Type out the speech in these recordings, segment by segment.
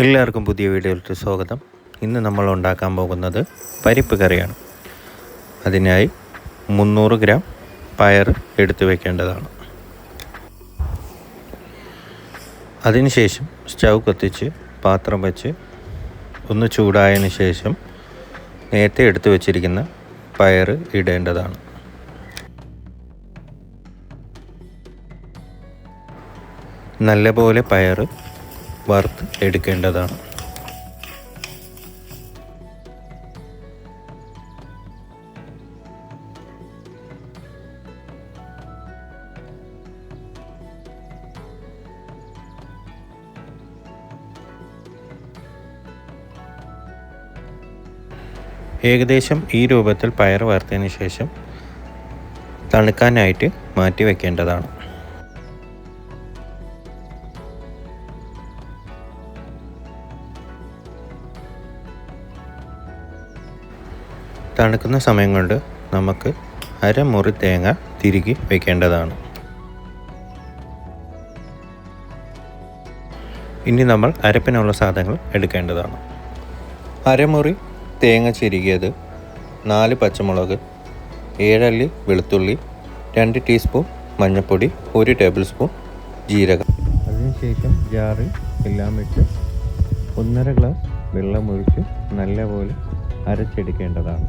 എല്ലാവർക്കും പുതിയ വീഡിയോയിലേക്ക് സ്വാഗതം. ഇന്ന് നമ്മൾ ഉണ്ടാക്കാൻ പോകുന്നത് പരിപ്പ് കറിയാണ്. അതിനായി 300 ഗ്രാം പയർ എടുത്തു വയ്ക്കേണ്ടതാണ്. അതിനുശേഷം സ്റ്റൗ കത്തിച്ച് പാത്രം വെച്ച് ഒന്ന് ചൂടായതിനു ശേഷം നേരത്തെ എടുത്തു വച്ചിരിക്കുന്ന പയർ ഇടേണ്ടതാണ്. നല്ലപോലെ പയർ വറുത്ത് എടുക്കേണ്ടതാണ്. ഏകദേശം ഈ രൂപത്തിൽ പയർ വറുത്തതിന് ശേഷം തണുക്കാനായിട്ട് മാറ്റി വയ്ക്കേണ്ടതാണ്. തണുക്കുന്ന സമയം കൊണ്ട് നമുക്ക് അരമുറി തേങ്ങ തിരുകി വയ്ക്കേണ്ടതാണ്. ഇനി നമ്മൾ അരപ്പിനുള്ള സാധനങ്ങൾ എടുക്കേണ്ടതാണ്. അരമുറി തേങ്ങ ചിരുകിയത്, 4 പച്ചമുളക്, 7 അല്ലി വെളുത്തുള്ളി, 2 ടീസ്പൂൺ മഞ്ഞൾപ്പൊടി, 1 ടേബിൾ സ്പൂൺ ജീരകം. അതിനുശേഷം ജാറിൽ എല്ലാം ഇട്ട് 1.5 ഗ്ലാസ് വെള്ളം ഒഴിച്ച് നല്ലപോലെ അരച്ചെടുക്കേണ്ടതാണ്.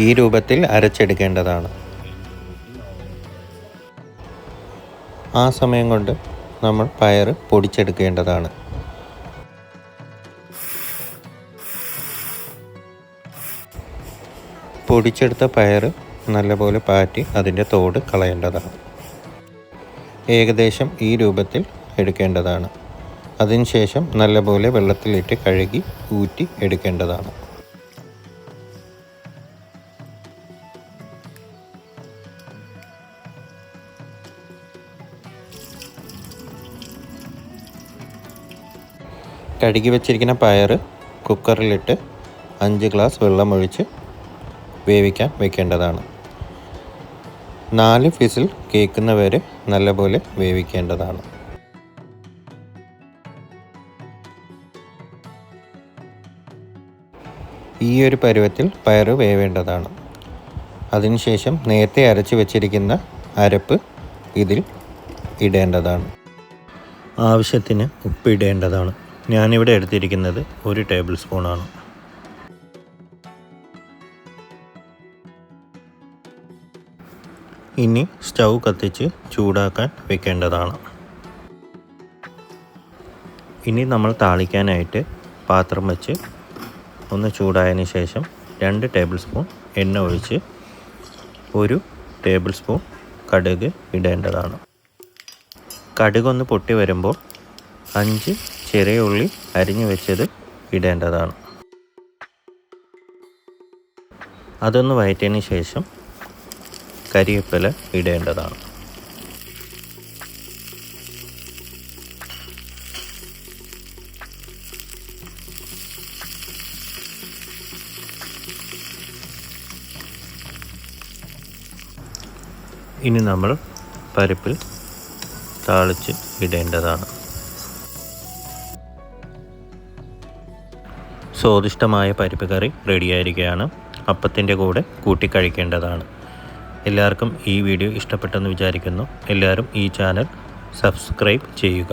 ഈ രൂപത്തിൽ അരച്ചെടുക്കേണ്ടതാണ്. ആ സമയം കൊണ്ട് നമ്മൾ പയർ പൊടിച്ചെടുക്കേണ്ടതാണ്. പൊടിച്ചെടുത്ത പയർ നല്ലപോലെ പാറ്റി അതിൻ്റെ തോട് കളയേണ്ടതാണ്. ഏകദേശം ഈ രൂപത്തിൽ എടുക്കേണ്ടതാണ്. അതിനുശേഷം നല്ലപോലെ വെള്ളത്തിലിട്ട് കഴുകി ഊറ്റി എടുക്കേണ്ടതാണ്. കഴുകി വെച്ചിരിക്കുന്ന പയർ കുക്കറിലിട്ട് 5 ഗ്ലാസ് വെള്ളമൊഴിച്ച് വേവിക്കാൻ വെക്കേണ്ടതാണ്. 4 വിസിൽ കേൾക്കുന്നവരെ നല്ലപോലെ വേവിക്കേണ്ടതാണ്. ഈ ഒരു പരുവത്തിൽ പയർ വേവേണ്ടതാണ്. അതിനുശേഷം നേരത്തെ അരച്ച് വെച്ചിരിക്കുന്ന അരപ്പ് ഇതിൽ ഇടേണ്ടതാണ്. ആവശ്യത്തിന് ഉപ്പ് ഇടേണ്ടതാണ്. ഞാനിവിടെ എടുത്തിരിക്കുന്നത് 1 ടേബിൾ സ്പൂണാണ്. ഇനി സ്റ്റൗ കത്തിച്ച് ചൂടാക്കാൻ വെക്കേണ്ടതാണ്. ഇനി നമ്മൾ താളിക്കാനായിട്ട് പാത്രം വെച്ച് ഒന്ന് ചൂടായതിന് ശേഷം 2 ടേബിൾ സ്പൂൺ എണ്ണ ഒഴിച്ച് 1 ടേബിൾ സ്പൂൺ കടുക് ഇടേണ്ടതാണ്. കടുകൊന്ന് പൊട്ടി വരുമ്പോൾ 5 ചെറിയ ഉള്ളി അരിഞ്ഞു വെച്ചത് ഇടേണ്ടതാണ്. അതൊന്ന് വഴറ്റിയതിന് ശേഷം കരിവേപ്പില ഇടേണ്ടതാണ്. ഇനി നമ്മൾ പരിപ്പിൽ താളിച്ച് ഇടേണ്ടതാണ്. സ്വാദിഷ്ടമായ പരിപ്പ് കറി റെഡിയായിരിക്കുകയാണ്. അപ്പത്തിൻ്റെ കൂടെ കൂട്ടി കഴിക്കേണ്ടതാണ്. എല്ലാവർക്കും ഈ വീഡിയോ ഇഷ്ടപ്പെട്ടെന്ന് വിചാരിക്കുന്നു. എല്ലാവരും ഈ ചാനൽ സബ്സ്ക്രൈബ് ചെയ്യുക.